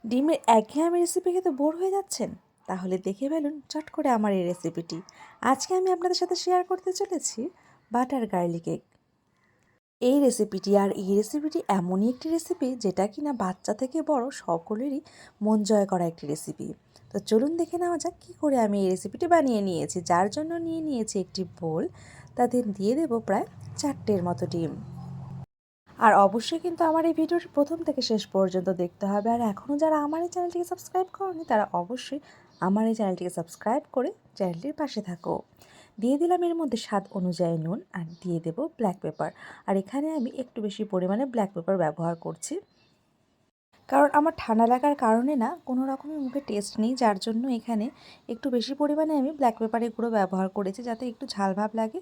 ডিমের একঘেয়েমি রেসিপি খেতে বোর হয়ে যাচ্ছেন? তাহলে দেখে ফেলুন চট করে আমার এই রেসিপিটি। আজকে আমি আপনাদের সাথে শেয়ার করতে চলেছি বাটার গার্লিক এগ। এই রেসিপিটি এমনই একটি রেসিপি যেটা কিনা বাচ্চা থেকে বড় সকলেরই মন জয় করা একটি রেসিপি। তো চলুন দেখে নেওয়া যাক কী করে আমি এই রেসিপিটি বানিয়ে নিয়েছি। যার জন্য নিয়ে নিয়েছি একটি বোল, তাতে দিয়ে দেবো প্রায় 4টের মতো ডিম। আর অবশ্যই কিন্তু আমার এই ভিডিওটি প্রথম থেকে শেষ পর্যন্ত দেখতে হবে। আর এখনও যারা আমার এই চ্যানেলটিকে সাবস্ক্রাইব করনি তারা অবশ্যই আমার এই চ্যানেলটিকে সাবস্ক্রাইব করে চ্যানেলটির পাশে থাকো। দিয়ে দিলাম এর মধ্যে স্বাদ অনুযায়ী নুন, আর দিয়ে দেবো ব্ল্যাক পেপার। আর এখানে আমি একটু বেশি পরিমাণে ব্ল্যাক পেপার ব্যবহার করছি, কারণ আমার ঠান্ডা লাগার কারণে না কোনো রকমের মুখে টেস্ট নেই, যার জন্য এখানে একটু বেশি পরিমাণে আমি ব্ল্যাক পেপারের গুঁড়ো ব্যবহার করেছি, যাতে একটু ঝাল ভাব লাগে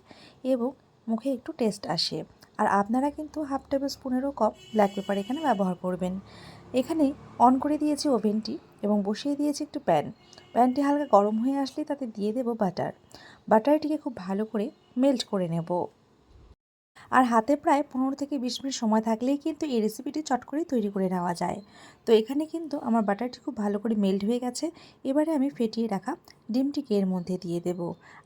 এবং মুখে একটু টেস্ট আসে। আর আপনারা কিন্তু 1/2 টেবিল স্পুনেরও কম ব্ল্যাক পেপার এখানে ব্যবহার করবেন। এখানে অন করে দিয়েছি ওভেনটি এবং বসিয়ে দিয়েছি একটু প্যানটি হালকা গরম হয়ে আসলেই তাতে দিয়ে দেবো বাটারটিকে খুব ভালো করে মেল্ট করে নেব। আর হাতে প্রায় 15 থেকে 20 মিনিট সময় থাকলেই কিন্তু এই রেসিপিটি চট করেই তৈরি করে নেওয়া যায়। তো এখানে কিন্তু আমার বাটারটি খুব ভালো করে মেল্ট হয়ে গেছে। এবারে আমি ফেটিয়ে রাখা ডিমটিকে এর মধ্যে দিয়ে দেব।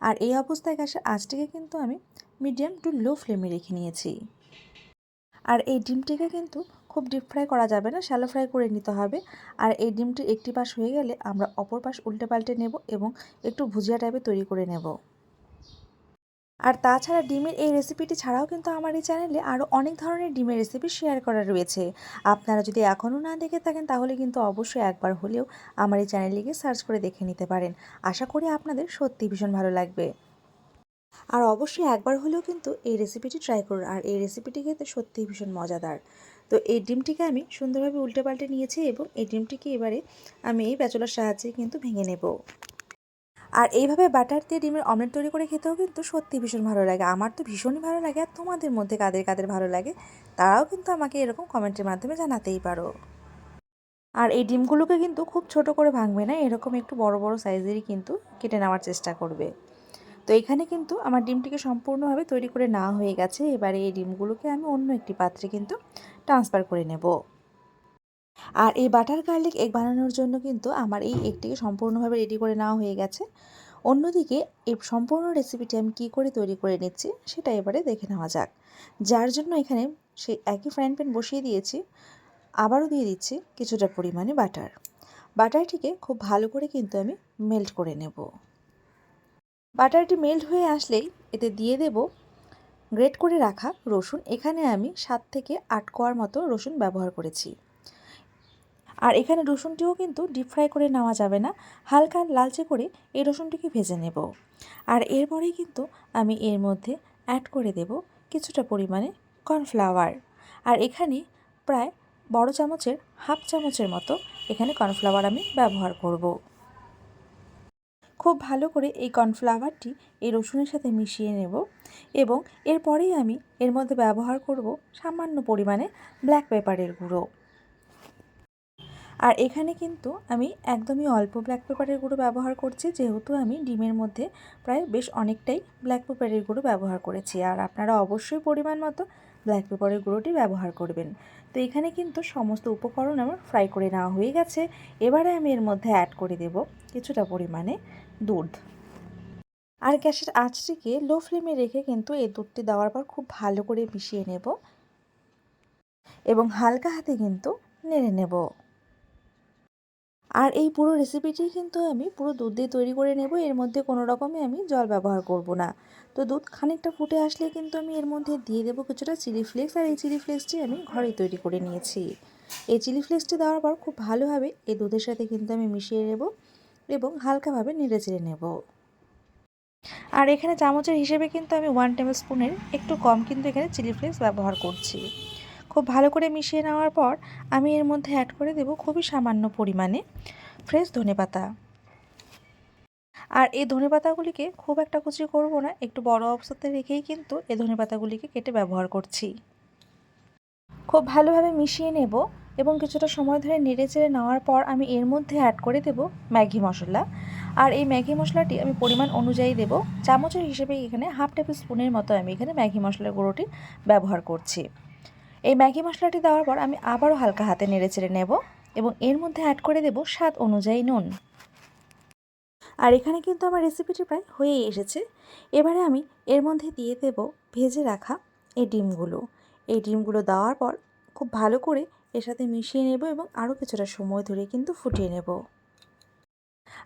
আর এই অবস্থায় গ্যাসের আঁচটিকে কিন্তু আমি মিডিয়াম টু লো ফ্লেমে রেখে নিয়েছি। আর এই ডিমটিকে কিন্তু খুব ডিপ ফ্রাই করা যাবে না, শ্যালো ফ্রাই করে নিতে হবে। আর এই ডিমটির একটি পাশ হয়ে গেলে আমরা অপর পাশ উল্টে পাল্টে নেব এবং একটু ভুজিয়া টাইপের তৈরি করে নেব। আর তাছাড়া ডিমের এই রেসিপিটি ছাড়াও কিন্তু আমার এই চ্যানেলে আরও অনেক ধরনের ডিমের রেসিপি শেয়ার করা রয়েছে। আপনারা যদি এখনও না দেখে থাকেন তাহলে কিন্তু অবশ্যই একবার হলেও আমার এই চ্যানেলে সার্চ করে দেখে নিতে পারেন। আশা করি আপনাদের সত্যি ভীষণ ভালো লাগবে। আর অবশ্যই একবার হলেও কিন্তু এই রেসিপিটি ট্রাই করুন। আর এই রেসিপিটি খেতে সত্যিই ভীষণ মজাদার। তো এই ডিমটিকে আমি সুন্দরভাবে উল্টে পাল্টে নিয়েছি এবং এই ডিমটিকে এবারে আমি এই প্যাচুলার সাহায্যে কিন্তু ভেঙে নেব। আর এইভাবে বাটার দিয়ে ডিমের অমলেট তৈরি করে খেতেও কিন্তু সত্যি ভীষণ ভালো লাগে। আমার তো ভীষণই ভালো লাগে। আর তোমাদের মধ্যে কাদের কাদের ভালো লাগে তারাও কিন্তু আমাকে এরকম কমেন্টের মাধ্যমে জানাতেই পারো। আর এই ডিমগুলোকে কিন্তু খুব ছোট করে ভাঙবে না, এরকম একটু বড় বড় সাইজেরই কিন্তু কেটে নেওয়ার চেষ্টা করবে। তো এখানে কিন্তু আমার ডিমটিকে সম্পূর্ণভাবে তৈরি করে নেওয়া হয়ে গেছে। এবারে এই ডিমগুলোকে আমি অন্য একটি পাত্রে কিন্তু ট্রান্সফার করে নেব। আর এই বাটার গার্লিক এগ বানানোর জন্য কিন্তু আমার এই এগটিকে সম্পূর্ণভাবে রেডি করে নেওয়া হয়ে গেছে। অন্যদিকে এই সম্পূর্ণ রেসিপিটি আমি কী করে তৈরি করে নিচ্ছি সেটা এবারে দেখে নেওয়া যাক। যার জন্য এখানে সেই একই ফ্রাইং প্যান বসিয়ে দিয়েছি, আবারও দিয়ে দিচ্ছি কিছুটা পরিমাণে বাটারটিকে খুব ভালো করে কিন্তু আমি মেল্ট করে নেব। বাটারটি মেল্ট হয়ে আসলেই এতে দিয়ে দেব গ্রেট করে রাখা রসুন। এখানে আমি 7 থেকে 8 কোয়ার মতো রসুন ব্যবহার করেছি। আর এখানে রসুনটিও কিন্তু ডিপ ফ্রাই করে নেওয়া যাবে না, হালকা লালচে করে এই রসুনটিকে ভেজে নেব। আর এরপরেই কিন্তু আমি এর মধ্যে অ্যাড করে দেব কিছুটা পরিমাণে কর্নফ্লাওয়ার। আর এখানে প্রায় বড় চামচের 1/2 চামচের মতো এখানে কর্নফ্লাওয়ার আমি ব্যবহার করব। খুব ভালো করে এই কর্নফ্লাওয়ারটি এই রসুনের সাথে মিশিয়ে নেব এবং এরপরেই আমি এর মধ্যে ব্যবহার করব সামান্য পরিমাণে ব্ল্যাক পেপারের গুঁড়ো। আর এখানে কিন্তু আমি একদমই অল্প ব্ল্যাক পেপারের গুঁড়ো ব্যবহার করছি, যেহেতু আমি ডিমের মধ্যে প্রায় বেশ অনেকটাই ব্ল্যাক পেপারের গুঁড়ো ব্যবহার করেছি। আর আপনারা অবশ্যই পরিমাণ মতো ব্ল্যাক পেপারের গুঁড়োটি ব্যবহার করবেন। তো এখানে কিন্তু সমস্ত উপকরণ আমার ফ্রাই করে নেওয়া হয়ে গেছে। এবারে আমি এর মধ্যে অ্যাড করে দেব কিছুটা পরিমাণে দুধ। আর গ্যাসের আঁচটিকে লো ফ্লেমে রেখে কিন্তু এই দুধটি দেওয়ার পর খুব ভালো করে মিশিয়ে নেব এবং হালকা হাতে কিন্তু নেড়ে নেব। আর এই পুরো রেসিপিটি কিন্তু আমি পুরো দুধ দিয়ে তৈরি করে নেব, এর মধ্যে কোনো রকমই আমি জল ব্যবহার করব না। তো দুধ খানিকটা ফুটে আসলে কিন্তু আমি এর মধ্যে দিয়ে দেবো কিছুটা চিলি ফ্লেক্স। আর এই চিলি ফ্লেক্সটি আমি ঘরেই তৈরি করে নিয়েছি। এই চিলি ফ্লেক্সটি দেওয়ার পর খুব ভালোভাবে এই দুধের সাথে কিন্তু আমি মিশিয়ে নেব এবং হালকাভাবে নেড়ে চেড়ে নেব। আর এখানে চামচের হিসেবে কিন্তু আমি 1 টেবিল স্পুনের একটু কম কিন্তু এখানে চিলি ফ্লেক্স ব্যবহার করছি। খুব ভালো করে মিশিয়ে নেওয়ার পর আমি এর মধ্যে অ্যাড করে দেব খুবই সামান্য পরিমাণে ফ্রেশ ধনেপাতা। আর এই ধনেপাতাগুলিকে খুব একটা কুচি করব না, একটু বড় অবস্থাতে রেখেই কিন্তু এই ধনেপাতাগুলিকে কেটে ব্যবহার করছি। খুব ভালোভাবে মিশিয়ে নেব এবং কিছুটা সময় ধরে নেড়েচেড়ে নেওয়ার পর আমি এর মধ্যে অ্যাড করে দেব ম্যাগি মশলা। আর এই ম্যাগি মশলাটি আমি পরিমাণ অনুযায়ী দেব। চামচের হিসেবে এখানে 1/2 টেবিল স্পুনের মতো আমি এখানে ম্যাগি মশলার গুঁড়োটি ব্যবহার করছি। এই ম্যাগি মশলাটি দেওয়ার পর আমি আবারও হালকা হাতে নেড়েচেড়ে নেব এবং এর মধ্যে অ্যাড করে দেব স্বাদ অনুযায়ী নুন। আর এখানে কিন্তু আমার রেসিপিটি প্রায় হয়েই এসেছে। এবারে আমি এর মধ্যে দিয়ে দেব ভেজে রাখা এই ডিমগুলো। এই ডিমগুলো দেওয়ার পর খুব ভালো করে এর সাথে মিশিয়ে নেব এবং আরও কিছুটা সময় ধরে কিন্তু ফুটিয়ে নেব।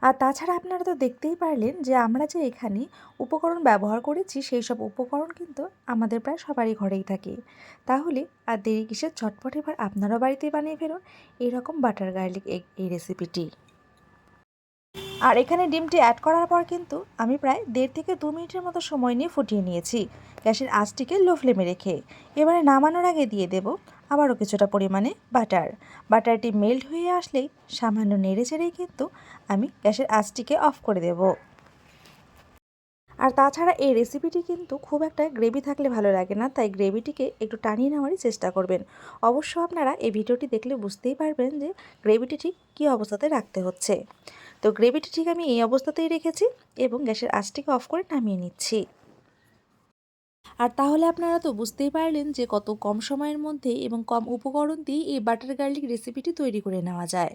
আর তাছাড়া আপনারা তো দেখতেই পারলেন যে আমরা যে এখানে উপকরণ ব্যবহার করেছি সেই সব উপকরণ কিন্তু আমাদের প্রায় সবারই ঘরেই থাকে। তাহলে আর দেরি কিসের, ঝটপট এবার আপনারাও বাড়িতে বানিয়ে ফেলুন এইরকম বাটার গার্লিক এগ এই রেসিপিটি। আর এখানে ডিমটি অ্যাড করার পর কিন্তু আমি প্রায় 1.5 থেকে 2 মিনিটের মতো সময় নিয়ে ফুটিয়ে নিয়েছি গ্যাসের আঁচটিকে লো ফ্লেমে রেখে। এবারে নামানোর আগে দিয়ে দেব আবারও কিছুটা পরিমাণে বাটার। বাটারটি মেল্ট হয়ে আসলেই সামান্য নেড়ে চেড়েই কিন্তু আমি গ্যাসের আঁচটিকে অফ করে দেব। আর তাছাড়া এই রেসিপিটি কিন্তু খুব একটা গ্রেভি থাকলে ভালো লাগে না, তাই গ্রেভিটিকে একটু টানিয়ে নেওয়ারই চেষ্টা করবেন। অবশ্য আপনারা এই ভিডিওটি দেখলে বুঝতেই পারবেন যে গ্রেভিটি ঠিক কী অবস্থাতে রাখতে হচ্ছে। তো গ্রেভিটি ঠিক আমি এই অবস্থাতেই রেখেছি এবং গ্যাসের আঁচটিকে অফ করে নামিয়ে নিচ্ছি। আর তাহলে আপনারা তো বুঝতেই পারলেন যে কত কম সময়ের মধ্যে এবং কম উপকরণ দিয়ে এই বাটার গার্লিক রেসিপিটি তৈরি করে নেওয়া যায়।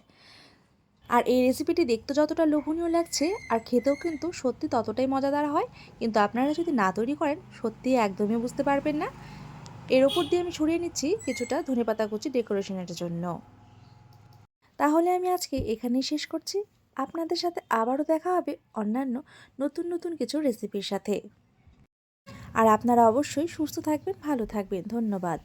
আর এই রেসিপিটি দেখতে যতটা লোভনীয় লাগছে আর খেতেও কিন্তু সত্যি ততটাই মজাদার হয়। কিন্তু আপনারা যদি না তৈরি করেন সত্যিই একদমই বুঝতে পারবেন না। এর ওপর দিয়ে আমি ছড়িয়ে নিচ্ছি কিছুটা ধনেপাতা কুচি ডেকোরেশনের জন্য। তাহলে আমি আজকে এখানেই শেষ করছি। আপনাদের সাথে আবারও দেখা হবে অন্যান্য নতুন নতুন কিছু রেসিপির সাথে। আর আপনারা অবশ্যই সুস্থ থাকবেন, ভালো থাকবেন। ধন্যবাদ।